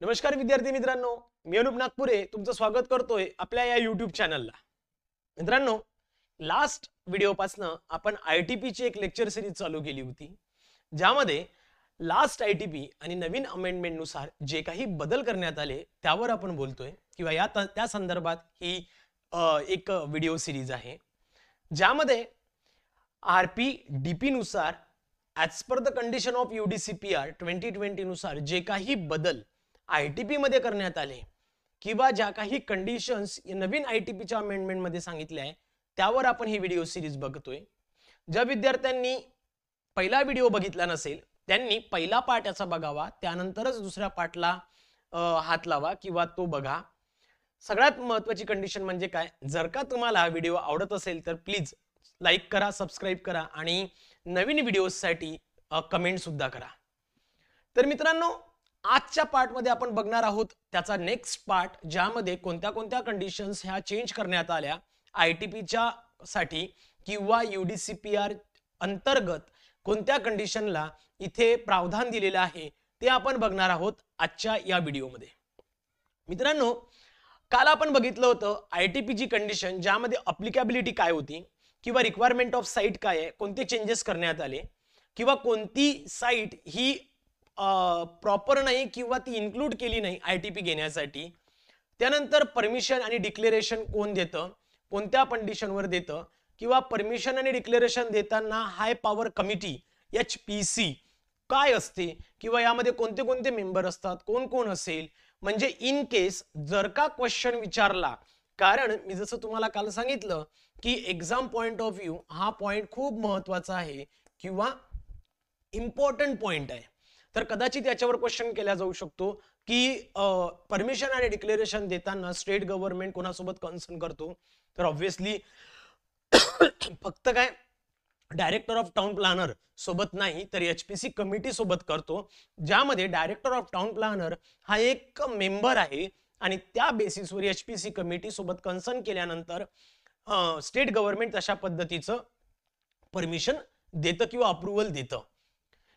नमस्कार विद्यार्थी मित्रांनो, मी अनुप नागपुरे तुमचं स्वागत करतोय आपल्या या YouTube चॅनलला. मित्रांनो, लास्ट व्हिडिओपासनं आपण ITP ची एक लेक्चर सिरीज चालू केली होती, ज्यामध्ये लास्ट ITP आणि नवीन अमेंडमेंट नुसार जे काही बदल करण्यात आले त्यावर आपण बोलतोय किंवा त्या संदर्भात ही एक व्हिडिओ सिरीज आहे, ज्यामध्ये RP DP नुसार as per the condition of UDCPR 2020 नुसार जे काही बदल ITP मध्ये करण्यात आले किंवा ज्या काही कंडिशन्स नवीन ITP च्या अमेंडमेंट मध्ये सांगितल्या आहे त्यावर आपण ही व्हिडिओ सिरीज बघतोय. ज्या विद्यार्थ्यांनी पहिला व्हिडिओ बघितला नसेल त्यांनी पहिला पार्ट याचा बघावा, त्यानंतरच दुसऱ्या पार्टला हात लावा किंवा तो बघा. सगळ्यात महत्त्वाची कंडिशन म्हणजे काय, जर का तुम्हाला हा व्हिडिओ आवडत असेल तर प्लीज लाईक करा, सबस्क्राइब करा आणि नवीन व्हिडिओसाठी कमेंट सुद्धा करा. तर मित्रांनो, आजच्या पार्ट मध्ये आपण बघणार आहोत त्याचा नेक्स्ट पार्ट, ज्यामध्ये कोणत्या कोणत्या कंडिशन्स ह्या चेंज करण्यात आल्या ITP च्या साठी किंवा UDCPR अंतर्गत कोणत्या कंडिशनला इथे प्रावधान दिलेलं आहे ते आपण बघणार आहोत आजच्या या व्हिडिओमध्ये. मित्रांनो, काल आपण बघितलं होतं ITP ची कंडिशन, ज्यामध्ये अप्लिकेबिलिटी काय होती किंवा रिक्वायरमेंट ऑफ साइट काय आहे, कोणते चेंजेस करण्यात आले किंवा कोणती साइट ही प्रॉपर नाही किंवा ती इन्क्लूड केली नाही ITP घेण्यासाठी. त्यानंतर परमिशन आणि डिक्लेरेशन कोण देतं, कोणत्या कंडिशनवर देतं किंवा परमिशन आणि डिक्लेरेशन देताना हाय पॉवर कमिटी HPC काय असते किंवा यामध्ये कोणते कोणते मेंबर असतात, कोण कोण असेल, म्हणजे इन केस जर का क्वेश्चन विचारला, कारण मी जसं तुम्हाला काल सांगितलं की एक्झाम पॉइंट ऑफ व्ह्यू हा पॉइंट खूप महत्वाचा आहे किंवा इम्पॉर्टंट पॉइंट आहे, तर कदाचित याच्यावर क्वेश्चन केला जाऊ शकतो की परमिशन आणि डिक्लेरेशन देताना स्टेट गव्हर्नमेंट कोणासोबत कन्सर्न करतो, तर ऑब्व्हियसली फक्त काय डायरेक्टर ऑफ टाउन प्लॅनर सोबत नाही तर HPC कमिटी सोबत करतो, ज्यामध्ये डायरेक्टर ऑफ टाउन प्लॅनर हा एक मेंबर आहे आणि त्या बेसिसवर HPC कमिटी सोबत कन्सर्न केल्यानंतर स्टेट गव्हर्नमेंट तशा पद्धतीचं परमिशन देतं किंवा अप्रूव्हल देतं.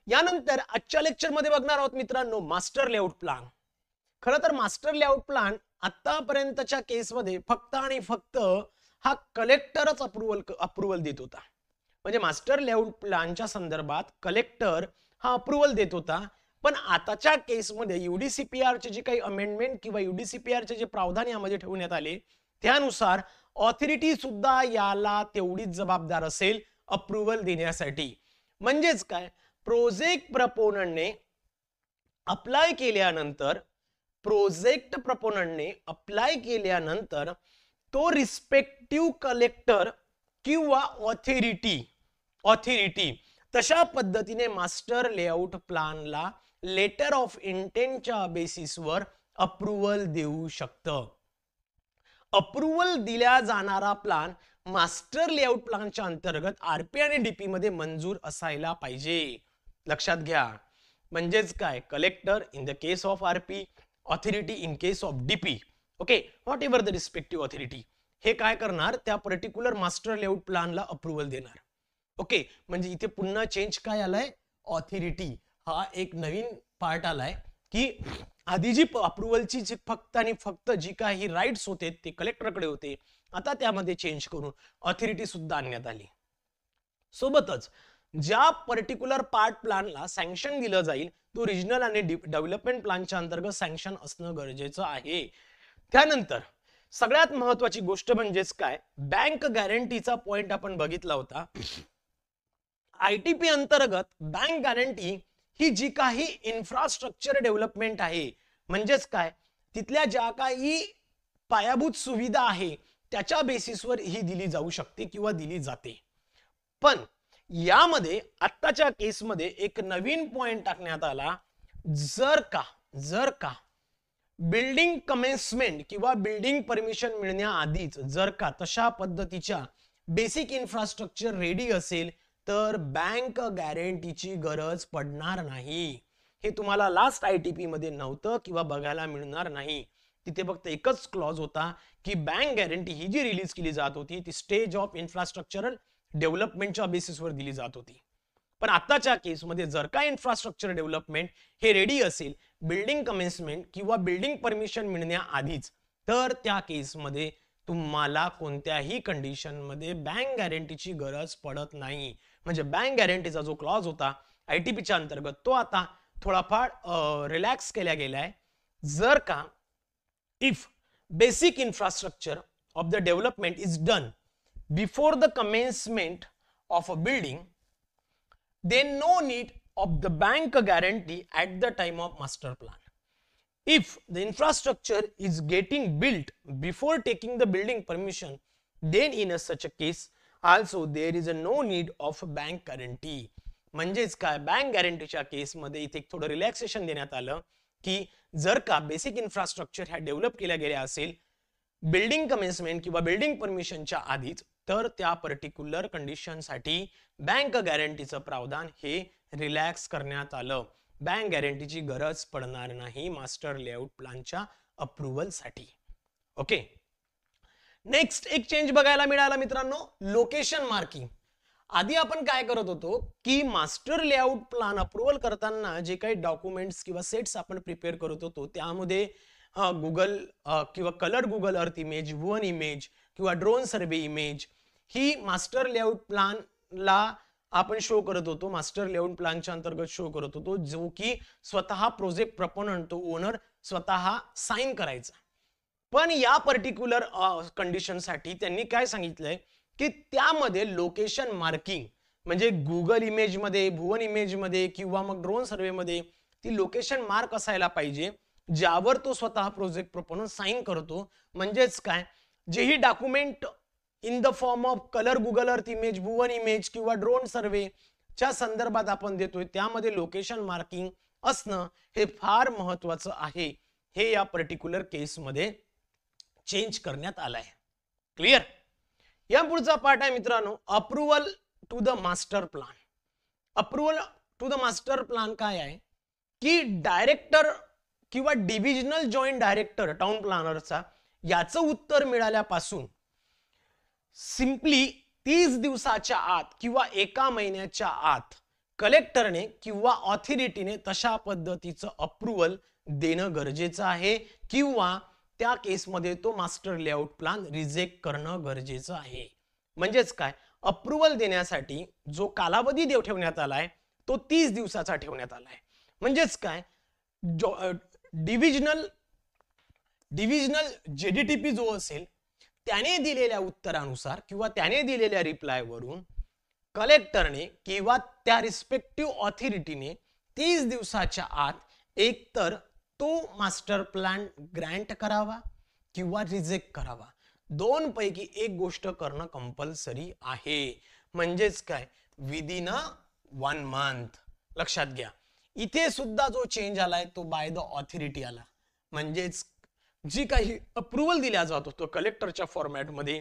यानंतर आजच्या लेक्चर मध्ये बघणार आहोत मित्रांनो मास्टर लेआउट प्लॅन. खरं तर मास्टर लेआउट प्लॅन आतापर्यंतच्या केसमध्ये फक्त आणि फक्त हा कलेक्टरच अप्रूव्हल देत होता, म्हणजे मास्टर लेआउट प्लॅनच्या संदर्भात कलेक्टर हा अप्रूव्हल देत होता. पण आताच्या केसमध्ये UDCPR चे जे काही अमेंडमेंट किंवा UDCPR चे जे प्रावधान यामध्ये ठेवण्यात आले त्यानुसार ऑथॉरिटी सुद्धा याला तेवढीच जबाबदार असेल अप्रूव्हल देण्यासाठी. म्हणजेच काय, प्रोजेक्ट प्रपोनंटने अप्लाय केल्यानंतर तो रिस्पेक्टिव्ह कलेक्टर किंवा ऑथॉरिटी तशा पद्धतीने मास्टर लेआउट प्लॅनला लेटर ऑफ इंटेंटच्या बेसिसवर अप्रूव्हल देऊ शकतं. अप्रूव्हल दिल्या जाणारा प्लॅन मास्टर लेआउट प्लॅनच्या अंतर्गत RP आणि DP मध्ये मंजूर असायला पाहिजे, लक्षात घ्या. म्हणजेच काय, collector in the case of RP, authority in case of DP, okay, what ever the respective authority, हे काय करणार, त्या पर्टिक्युलर मास्टर लेआउट प्लॅनला अप्रूव्हल देणार. ओके, म्हणजे इथे पुन्हा चेंज काय आलाय, ऑथॉरिटी हा एक नवीन पार्ट आलाय की आधी जी अप्रूव्हलची फक्त आणि फक्त जी काही राईट्स होते ते कलेक्टरकडे होते, आता त्यामध्ये चेंज करून ऑथॉरिटी सुद्धा आणण्यात आली. सोबतच ज्या पर्टिक्युलर पार्ट प्लॅनला सँक्शन दिलं जाईल तो रिजनल आणि डेव्हलपमेंट प्लॅनच्या अंतर्गत सँक्शन असणं गरजेचं आहे. त्यानंतर सगळ्यात महत्वाची गोष्ट म्हणजेच काय, बँक गॅरंटीचा पॉइंट आपण बघितला होता. ITP अंतर्गत बँक गॅरंटी ही जी काही इन्फ्रास्ट्रक्चर डेव्हलपमेंट आहे, म्हणजेच काय, तिथल्या ज्या काही पायाभूत सुविधा आहे त्याच्या बेसिसवर ही दिली जाऊ शकते किंवा दिली जाते. पण यामध्ये आत्ताच्या केसमध्ये एक नवीन पॉइंट टाकण्यात आला, जर का बिल्डिंग कमेन्समेंट किंवा बिल्डिंग परमिशन मिळण्याआधीच जर का तशा पद्धतीच्या बेसिक इन्फ्रास्ट्रक्चर रेडी असेल तर बँक गॅरंटीची गरज पडणार नाही. हे तुम्हाला लास्ट ITP मध्ये नव्हतं किंवा बघायला मिळणार नाही. तिथे फक्त एकच क्लॉज होता की बँक गॅरंटी ही जी रिलीज केली जात होती ती स्टेज ऑफ इन्फ्रास्ट्रक्चरल डेव्हलपमेंटच्या बेसिसवर दिली जात होती. पण आताच्या केसमध्ये जर का इन्फ्रास्ट्रक्चर डेव्हलपमेंट हे रेडी असेल, बिल्डिंग कमेन्समेंट किंवा बिल्डिंग परमिशन मिळण्याआधीच, तर त्या केसमध्ये तुम्हाला कोणत्याही कंडिशनमध्ये बँक गॅरंटीची गरज पडत नाही. म्हणजे बँक गॅरंटीचा जो क्लॉज होता आयटीपीच्या अंतर्गत, तो आता थोडाफार रिलॅक्स केला गेलाय. जर का if basic infrastructure of the development is done before the commencement of a building, then no need of the bank guarantee at the time of master plan. If the infrastructure is getting built before taking the building permission, then in such a case also there is a no need of bank guarantee. म्हणजेच काय, bank गॅरंटीच्या केसमध्ये इथे थोडं relaxation देण्यात आलं की जर का बेसिक इन्फ्रास्ट्रक्चर ह्या डेव्हलप केल्या गेल्या असेल बिल्डिंग कमेन्समेंट किंवा बिल्डिंग परमिशनच्या आधीच, तर त्या पर्टिक्युलर कंडिशनसाठी बँक गॅरंटीचं प्रावधान हे रिलॅक्स करण्यात आलं. बँक गॅरंटीची गरज पडणार नाही मास्टर लेआउट प्लॅनच्या अप्रुव्हलसाठी. ओके, नेक्स्ट एक चेंज बघायला मिळाला मित्रांनो, लोकेशन मार्किंग. आधी आपण काय करत होतो की मास्टर लेआउट प्लॅन अप्रुव्हल करताना जे काही डॉक्युमेंट्स किंवा सेट्स आपण प्रिपेअर करत होतो त्यामध्ये गुगल किंवा कलर गुगल अर्थ इमेज, भुवन इमेज किंवा ड्रोन सर्वे इमेज ही मास्टर लेआउट प्लॅनला आपण शो करत होतो, मास्टर लेआउट प्लॅनच्या अंतर्गत शो करत होतो, जो की स्वतः प्रोजेक्ट प्रपोनंट, तो ओनर स्वतः साइन करायचा. पण या पर्टिक्युलर कंडिशनसाठी त्यांनी काय सांगितलंय की त्यामध्ये लोकेशन मार्किंग म्हणजे गुगल इमेज मध्ये, भुवन इमेज मध्ये किंवा मग ड्रोन सर्वे मध्ये ती लोकेशन मार्क असायला पाहिजे ज्यावर तो स्वतः प्रोजेक्ट प्रपोनंट साइन करतो. म्हणजेच काय, जेही document in the form of colour Google अर्थ इमेज, भुवन इमेज किंवा ड्रोन सर्वे च्या संदर्भात आपण देतोय त्यामध्ये लोकेशन मार्किंग असणं हे फार महत्वाचं आहे. हे या पर्टिक्युलर केसमध्ये चेंज करण्यात आलंय. क्लिअर? या पुढचा पार्ट आहे मित्रांनो, approval to the master plan. Approval to the master plan काय आहे की डायरेक्टर किंवा डिव्हिजनल जॉईंट डायरेक्टर टाउन प्लॅनरचा याचं उत्तर मिळाल्यापासून सिंपली 30 दिवसाच्या आत किंवा 1 महिन्याच्या आत कलेक्टरने किंवा ऑथॉरिटीने तशा पद्धतीचं अप्रुव्हल देणं गरजेचं आहे किंवा त्या केसमध्ये तो मास्टर लेआउट प्लॅन रिजेक्ट करणं गरजेचं आहे. म्हणजेच काय, अप्रुव्हल देण्यासाठी जो कालावधी ठेवण्यात आलाय तो 30 दिवसाचा ठेवण्यात आलाय. म्हणजेच काय, डिव्हिजनल जेडीटीपी जो असेल त्याने दिलेल्या उत्तरानुसार किंवा त्याने दिलेल्या रिप्लाय वरून कलेक्टरने किंवा त्या रिस्पेक्टिव्ह ऑथॉरिटीने 30 दिवसाच्या आत एकतर तो मास्टर प्लॅन ग्रँट करावा किंवा रिजेक्ट करावा. दोन पैकी एक गोष्ट करणं कंपल्सरी आहे. म्हणजेच काय, विदिन 1 मंथ. लक्षात घ्या, इथे सुद्धा जो चेंज आलाय तो बाय द ऑथॉरिटी आला. म्हणजेच जी काही अप्रुव्हल दिला जात होतो कलेक्टरच्या फॉर्मॅटमध्ये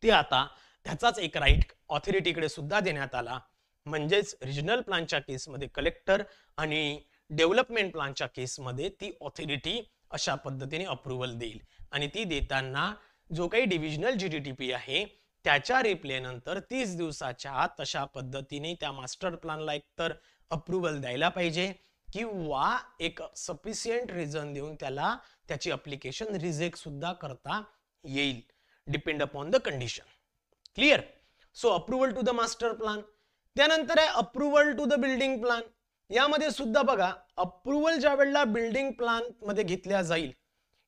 ते आता त्याचाच एक राईट ऑथॉरिटीकडे सुद्धा देण्यात आला. म्हणजेच रिजनल प्लॅनच्या केसमध्ये कलेक्टर आणि डेव्हलपमेंट प्लॅनच्या केसमध्ये ती ऑथॉरिटी अशा पद्धतीने अप्रुव्हल देईल आणि ती देताना जो काही डिव्हिजनल जीडीटीपी आहे त्याच्या रिप्ले नंतर 30 दिवसाच्या आत तशा पद्धतीने त्या मास्टर प्लॅनला एकतर अप्रुव्हल द्यायला पाहिजे किंवा एक सफिशियंट रिझन देऊन त्याला त्याची ऍप्लिकेशन रिजेक्ट सुद्धा करता येईल, depend upon the condition. Clear? So approval to the master plan. त्यानंतर आहे approval to the building plan. यामध्ये सुद्धा बघा, अप्रुव्हल ज्या वेळेला बिल्डिंग प्लॅन मध्ये घेतल्या जाईल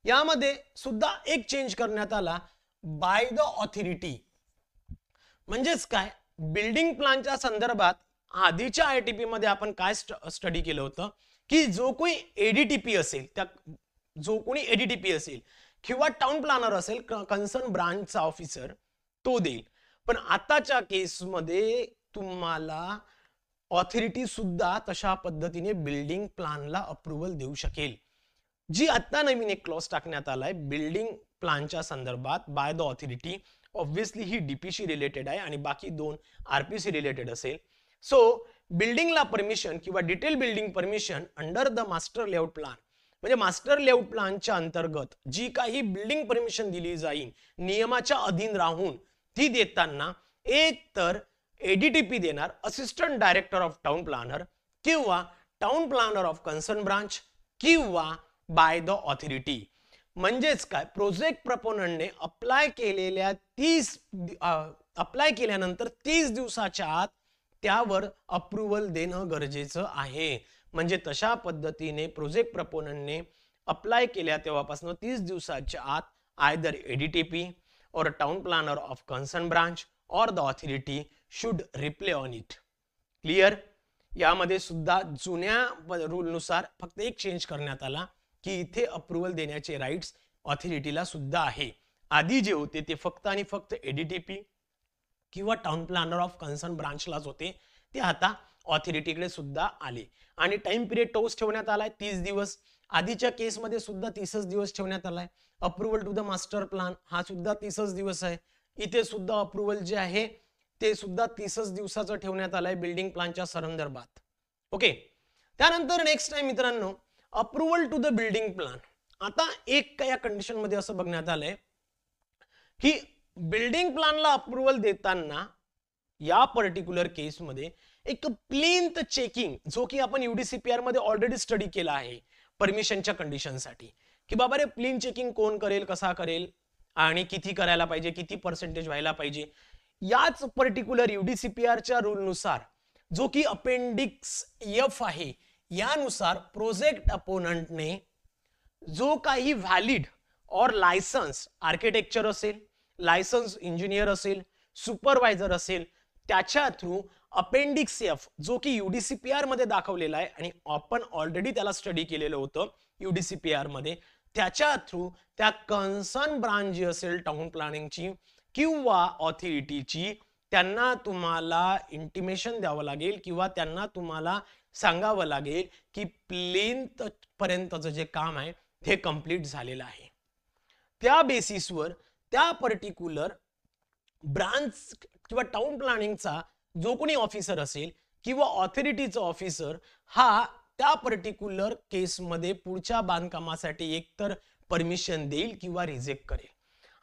यामध्ये सुद्धा एक चेंज करण्यात आला, बाय द ऑथॉरिटी. म्हणजेच काय, बिल्डिंग प्लॅनच्या संदर्भात आधीच्या आयटीपी मध्ये आपण काय स्टडी केलं होतं की जो कोणी एडीटीपी असेल, त्या जो कोणी एडीटीपी असेल किंवा टाउन प्लॅनर असेल, कन्सर्न ब्रांचचा ऑफिसर, तो देईल. पण आताच्या केसमध्ये तुम्हाला ऑथॉरिटी सुद्धा तशा पद्धतीने बिल्डिंग प्लॅनला अप्रुव्हल देऊ शकेल. जी आता नवीन एक क्लॉज टाकण्यात आलाय बिल्डिंग प्लॅनच्या संदर्भात बाय द ऑथॉरिटी, ऑब्व्हियसली ही डीपीशी रिलेटेड आहे आणि बाकी 2 आरपीसी रिलेटेड असेल. सो बिल्डिंगला परमिशन किंवा detail building permission under the master layout plan, म्हणजे मास्टर लेआउट प्लॅनच्या अंतर्गत जी काही बिल्डिंग परमिशन दिली जाईल नियमाच्या अधीन राहून ती देताना एक तर एडीटीपी देणार, assistant director of town planner, किंवा town planner of concern branch किंवा बाय द ऑथॉरिटी. म्हणजेच काय, प्रोजेक्ट प्रपोनंटने अप्लाय केल्यानंतर 30 दिवसाच्या आत त्यावर अप्रूव्हल देणं गरजेचं आहे. म्हणजे तशा पद्धतीने प्रोजेक्ट प्रपोनंटने अप्लाय केल्या तेव्हापासून 30 दिवसाच्या आत either ADTP or town planner of concern branch or the authority should reply on it. Clear. यामध्ये सुद्धा जुन्या रूल नुसार फक्त एक चेंज करण्यात आला की इथे अप्रूव्हल देण्याचे राईट्स ऑथॉरिटीला सुद्धा आहे. आधी जे होते ते फक्त आणि फक्त एडीटीपी किंवा टाउन प्लॅनर ऑफ कन्सर्न ब्रांचलाच होते, ते आता ऑथॉरिटीकडे सुद्धा आले. आणि टाइम पिरियड तोच ठेवण्यात आलाय 30 दिवस. आधीच्या केसमध्ये सुद्धा 30 दिवस ठेवण्यात आलाय. Approval to the master plan हा सुद्धा 30 दिवस आहे. इथे सुद्धा अप्रूव्हल जे आहे ते सुद्धा 30 दिवसाचं ठेवण्यात आलंय बिल्डिंग प्लॅनच्या संदर्भात. ओके. त्यानंतर नेक्स्ट आहे मित्रांनो, approval to the building plan. आता एक या कंडिशन मध्ये असं बघण्यात आलंय की बिल्डिंग प्लॅनला अप्रूव्हल देताना या पर्टिक्युलर केसमध्ये एक प्लिंथ चेकिंग, जो की आपण यूडीसीपीआर मध्ये ऑलरेडी स्टडी केला आहे परमिशनच्या कंडिशनसाठी, की बाबा रे प्लिंथ चेकिंग कोण करेल, कसा करेल आणि किती करायला पाहिजे, किती पर्सेंटेज व्हायला पाहिजे. याच पर्टिक्युलर यूडीसीपीआरच्या रूल नुसार, जो की अपेंडिक्स एफ आहे, यानुसार प्रोजेक्ट अपोनंटने जो काही व्हॅलिड और लायसन्स आर्किटेक्चर असेल, लायसन्स इंजिनियर असेल, सुपरवायझर असेल, त्याच्या थ्रू अपेंडिक्स एफ जो की यूडीसीपीआर मध्ये दाखवलेला आहे आणि आपण ऑलरेडी त्याला स्टडी केलेलं होतं यूडीसीपीआर मध्ये, त्याच्या थ्रू त्या कन्सर्न ब्रांच जी असेल टाउन प्लॅनिंगची किंवा ऑथॉरिटीची, त्यांना तुम्हाला इंटिमेशन द्यावं लागेल किंवा त्यांना तुम्हाला सांगावं लागेल की प्लिंथ पर्यंतचं जे काम आहे ते कंप्लीट झालेलं आहे. त्या बेसिसवर त्या पर्टिक्युलर ब्रांच किंवा टाउन प्लॅनिंगचा जो कोणी ऑफिसर असेल किंवा ऑथॉरिटीचा ऑफिसर हा त्या पर्टिक्युलर केसमध्ये पुढच्या बांधकामासाठी एकतर परमिशन देईल किंवा रिजेक्ट करेल.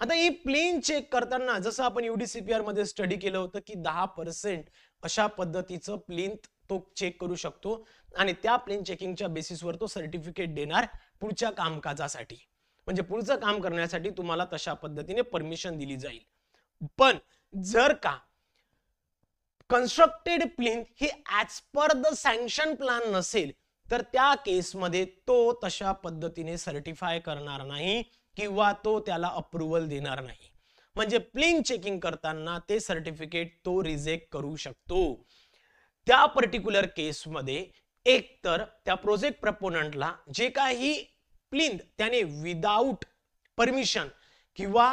आता ही प्लेन चेक करताना जसं आपण यूडीसीपीआर मध्ये स्टडी केलं होतं की 10% अशा पद्धतीचं प्लिंथ तो चेक करू शकतो आणि त्या प्लेन चेकिंगच्या बेसिसवर तो सर्टिफिकेट देणार पुढच्या कामकाजासाठी. म्हणजे पुढचं काम करण्यासाठी तुम्हाला तशा पद्धतीने परमिशन दिली जाईल. पण जर का constructed plinth he as per the sanction plan नसेल तर त्या केसमध्ये तो तशा पद्धतीने सर्टिफाय करणार नाही किंवा तो त्याला अप्रूव्हल देणार नाही. म्हणजे प्लिंथ चेकिंग करताना ते सर्टिफिकेट तो रिजेक्ट करू शकतो. त्या पर्टिक्युलर केसमध्ये एक तर त्या प्रोजेक्ट प्रपोनंटला जे काही प्लिंथ त्याने विदाउट परमिशन किंवा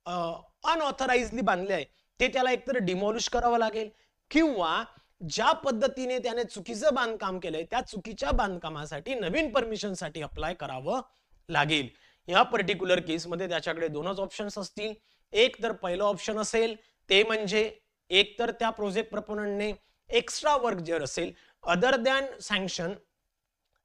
अनऑथराइजली बांधले आहे ते त्याला एकतर डिमॉलिश करावं लागेल किंवा ज्या पद्धतीने त्याने चुकीचं बांधकाम केलंय त्या चुकीच्या बांधकामासाठी नवीन परमिशनसाठी अप्लाय करावं लागेल. या पर्टिक्युलर केसमध्ये त्याच्याकडे दोनच ऑप्शन्स असतील. एक तर पहिलं ऑप्शन असेल ते म्हणजे एक तर त्या प्रोजेक्ट प्रपोनंटने एक्स्ट्रा वर्क जे असेल अदर दॅन सँक्शन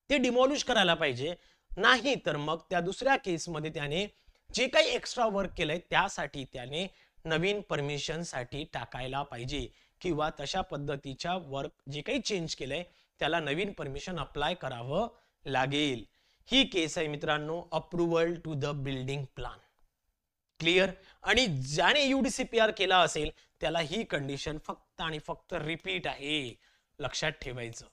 ते डिमॉलिश करायला पाहिजे, नाही तर मग त्या दुसऱ्या केसमध्ये त्याने जे काही एक्स्ट्रा वर्क केलंय त्यासाठी त्याने नवीन परमिशन साठी टाकायला पाहिजे किंवा तशा पद्धतीच्या वर्क जे काही चेंज केलंय त्याला नवीन परमिशन अप्लाय करावं लागेल. ही केस आहे मित्रांनो approval to the building plan. Clear. आणि ज्याने यूडीसीपीआर केला असेल त्याला ही कंडिशन फक्त आणि फक्त रिपीट आहे. लक्षात ठेवायचं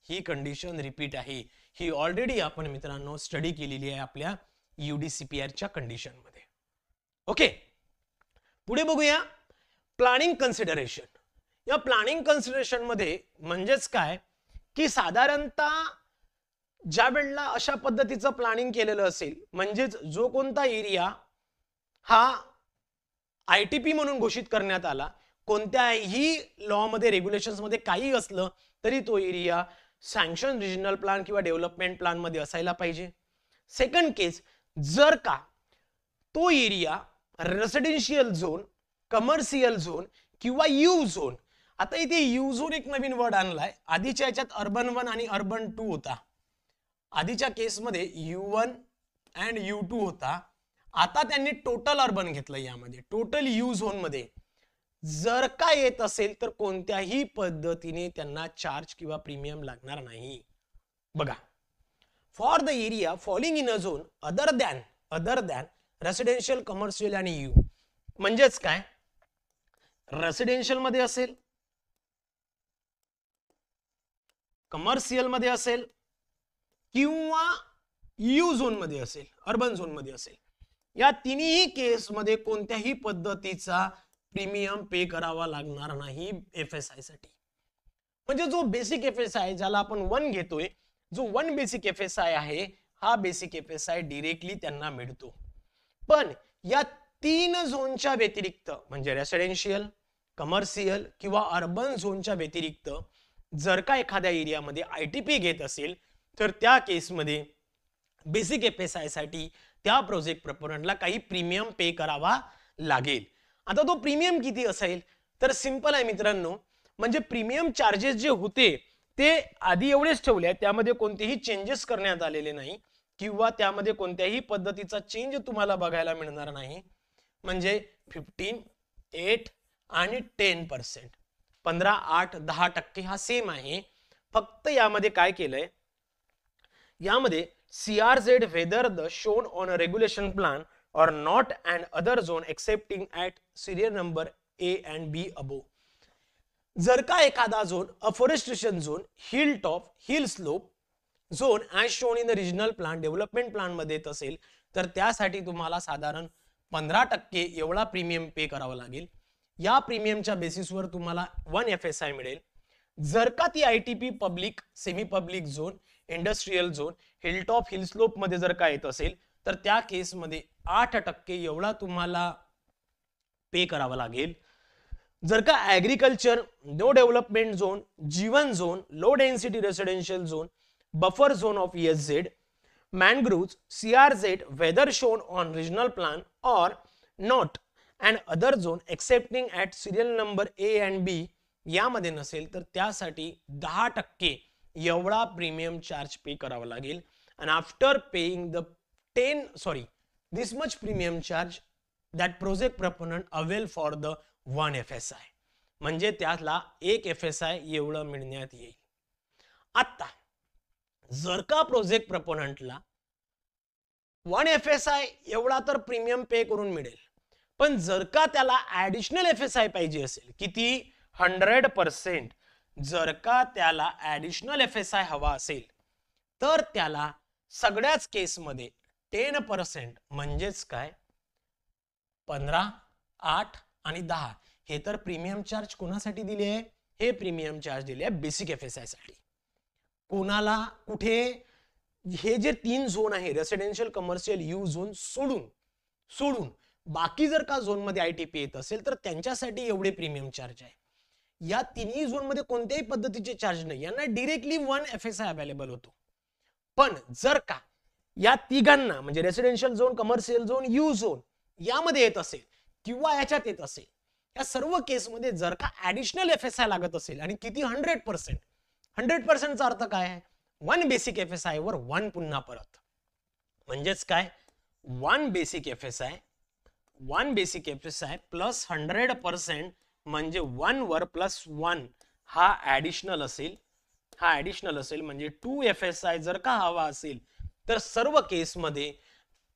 ही कंडिशन रिपीट आहे. ही ऑलरेडी आपण मित्रांनो स्टडी केलेली आहे आपल्या यूडीसीपीआरच्या कंडिशन मध्ये. ओके. पुढे बघूया प्लॅनिंग कन्सिडरेशन. या प्लॅनिंग कन्सिडरेशन मध्ये म्हणजेच काय की साधारणतः ज्या वेळेला अशा पद्धतीचं प्लॅनिंग केलेलं असेल म्हणजेच जो कोणता एरिया हा आयटीपी म्हणून घोषित करण्यात आला, कोणत्याही लॉ मध्ये रेग्युलेशन्स मध्ये काही असलं तरी तो एरिया सँक्शन रिजनल प्लॅन किंवा डेव्हलपमेंट प्लॅन मध्ये असायला पाहिजे. सेकंड केस, जर का तो area residential zone, commercial zone किंवा यू झोन, आता इथे यू झोन एक नवीन वर्ड आणलाय. आधीच्या याच्यात अर्बन 1 आणि अर्बन 2 होता. आधीच्या केसमध्ये U1 अँड U2 होता. आता त्यांनी टोटल अर्बन घेतलं. यामध्ये टोटल यू झोन मध्ये जर का येत असेल तर कोणत्याही पद्धतीने त्यांना चार्ज किंवा प्रीमियम लागणार नाही. बघा for the area falling in a zone other than residential, commercial आणि यू. म्हणजेच काय, रेसिडेन्शियल मध्ये असेल, कमर्शियल मध्ये असेल किंवा यू झोन मध्ये असेल, अर्बन झोन मध्ये असेल, या तिन्ही केसमध्ये कोणत्याही पद्धतीचा प्रीमियम पे करावा लागणार नाही FSI साठी. म्हणजे जो बेसिक FSI ज्याला आपण 1 घेतोय, जो 1 बेसिक FSI आहे, हा बेसिक FSI डायरेक्टली त्यांना मिळतो. पण या 3 झोनच्या व्यतिरिक्त म्हणजे रेसिडेन्शियल, कमर्शियल किंवा अर्बन झोनच्या व्यतिरिक्त जर का एखाद्या एरियामध्ये ITP घेत असेल तर त्या केसमध्ये बेसिक FSI साठी त्या प्रोजेक्ट प्रपोनंटला काही प्रीमियम पे करावा लागेल. आता तो प्रीमियम किती असेल तर सिंपल आहे मित्रांनो, म्हणजे प्रीमियम चार्जेस जे होते ते आधी एवढेच ठेवले, त्यामध्ये कोणतेही चेंजेस करण्यात आलेले नाही किंवा त्यामध्ये कोणत्याही पद्धतीचा चेंज तुम्हाला बघायला मिळणार नाही. म्हणजे 15, 8 आणि 10%, 15, 8, 10% हा सेम आहे. फक्त यामध्ये काय केलंय, यामध्ये CRZ whether the shown on a regulation plan or not and other zone excepting at serial number A and B above. जर का एखादा zone afforestation zone, hill top, hill slope zone as shown in the regional plan, development plan मध्ये येत असेल तर त्यासाठी तुम्हाला साधारण 15% एवढा प्रीमियम पे करावा लागेल. या प्रीमियमच्या बेसिसवर तुम्हाला 1 FSI मिळेल. जर का ती ITP public, semi public zone, industrial zone, hill top, hill slope मध्ये जर का येत असेल तर त्या केसमध्ये 8% एवढा तुम्हाला पे करावा लागेल. जर का ऍग्रीकल्चर, नो डेव्हलपमेंट झोन, जीवन zone, low density residential zone, buffer zone of ESZ, mangroves, CRZ whether shown on regional plan or not and other zone excepting at serial number A and B यामध्ये नसेल तर त्यासाठी 10% एवढा premium charge पे करावा लागेल. and after paying the this much premium charge that project proponent avail for the 1 FSI, म्हणजे त्याला 1 FSI एवढं मिळण्यात येईल. आता जर का प्रोजेक्ट प्रपोनंटला 1 FSI एवढा तर प्रीमियम पे करून मिळेल, पण जर का त्याला ऍडिशनल FSI पाहिजे असेल, किती 100%, जर का त्याला ऍडिशनल FSI हवा असेल तर त्याला सगळ्याच केसमध्ये 10% म्हणजेच काय 15, 8 आणि 10 हे तर प्रीमियम चार्ज कोणासाठी दिले आहे, हे प्रीमियम चार्ज दिले आहे बेसिक FSI साठी. कोणाला, कुठे, हे जे 3 झोन आहे रेसिडेन्शियल, कमर्शियल, यू झोन सोडून बाकी जर का झोन मध्ये ITP येत असेल तर त्यांच्यासाठी एवढे प्रीमियम चार्ज आहे. या तिन्ही झोन मध्ये कोणत्याही पद्धतीचे चार्ज नाही, यांना डायरेक्टली 1 FSI अवेलेबल होतो. पण जर का या तिघांना म्हणजे residential zone, commercial zone, you zone यामध्ये येत असेल किंवा याच्यात येत असेल, या सर्व केसमध्ये जर का ऍडिशनल FSI लागत असेल आणि किती 100% चा अर्थ काय आहे, 1 बेसिक FSI वर 1 पुन्हा परत, म्हणजेच काय 1 बेसिक FSI प्लस 100% म्हणजे 1 वर प्लस 1 हा ऍडिशनल असेल. म्हणजे 2 FSI जर का हवा असेल तर सर्व केसमध्ये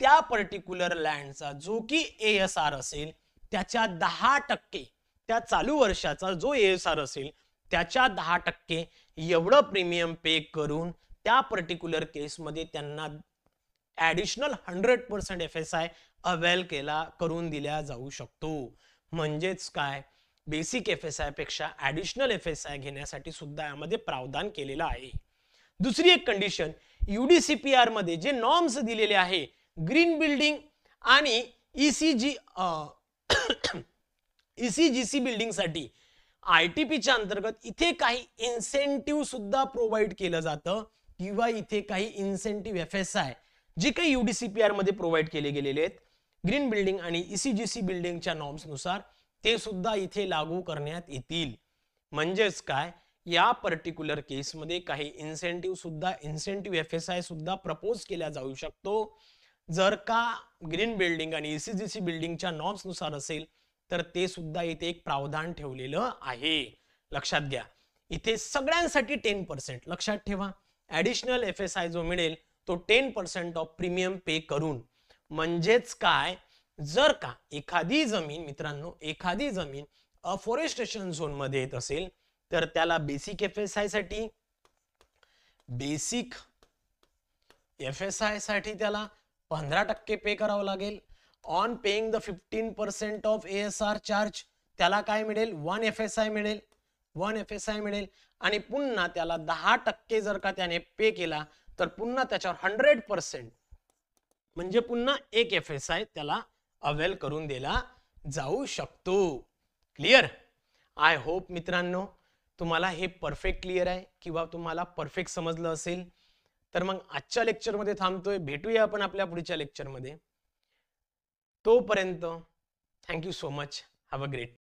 त्या पर्टिक्युलर लँडचा जो की ASR असेल त्याच्या 10%, त्या चालू वर्षाचा जो ASR असेल त्याच्या 10% एवढं प्रीमियम पे करून त्या पर्टिक्युलर केसमध्ये त्यांना ऍडिशनल 100% FSI अवेल करून दिल्या जाऊ शकतो. म्हणजेच काय, बेसिक FSI पेक्षा ऍडिशनल FSI घेण्यासाठी सुद्धा यामध्ये प्रावधान केलेलं आहे. दुसरी एक कंडिशन, UDCPR मध्ये जे नॉर्म्स दिलेले आहे ग्रीन बिल्डिंग आणि ECGC बिल्डिंग साठी ITP च्या अंतर्गत इथे काही इन्सेंटिव्ह सुद्धा प्रोव्हाइड केलं जातं किंवा इथे काही इन्सेंटिव्ह FSI जे काही UDCPR मध्ये प्रोव्हाइड केले गेलेले आहेत ग्रीन बिल्डिंग आणि ECGC बिल्डिंगच्या नॉर्म्स नुसार, ते सुद्धा इथे लागू करण्यात येतील. म्हणजेच काय, या पर्टिक्युलर केसमध्ये काही इन्सेंटिव्ह FSI सुद्धा प्रपोज केल्या जाऊ शकतो. जर का ग्रीन बिल्डिंग आणि ECGC बिल्डिंगच्या नॉर्म्स नुसार असेल तर ते सुद्धा इथे एक प्रावधान ठेवलेलं आहे. लक्षात घ्या, इथे सगळ्यांसाठी 10%. लक्षात ठेवा, ऍडिशनल FSI जो मिळेल तो 10% ऑफ प्रीमियम पे करून. म्हणजेच काय, जर का एखादी जमीन मित्रांनो, एखादी जमीन अफॉरेस्टेशन झोन मध्ये येत असेल तर त्याला बेसिक FSI साठी त्याला 15% पे करावं लागेल. On paying the 15% of ASR charge त्याला काय मिळेल, 1 FSI मिळेल. आणि पुन्हा त्याला 10% जर का त्याने पे केला तर पुन्हा त्याच्यावर 100% म्हणजे पुन्हा 1 FSI त्याला अवेल करून दिला जाऊ शकतो. क्लिअर? आय होप मित्रांनो तुम्हाला हे परफेक्ट क्लिअर आहे किंवा तुम्हाला परफेक्ट समजलं असेल. तर मग आजच्या लेक्चरमध्ये थांबतोय. भेटूया आपण आपल्या पुढच्या लेक्चरमध्ये. तोपर्यंत thank you so much. Have a great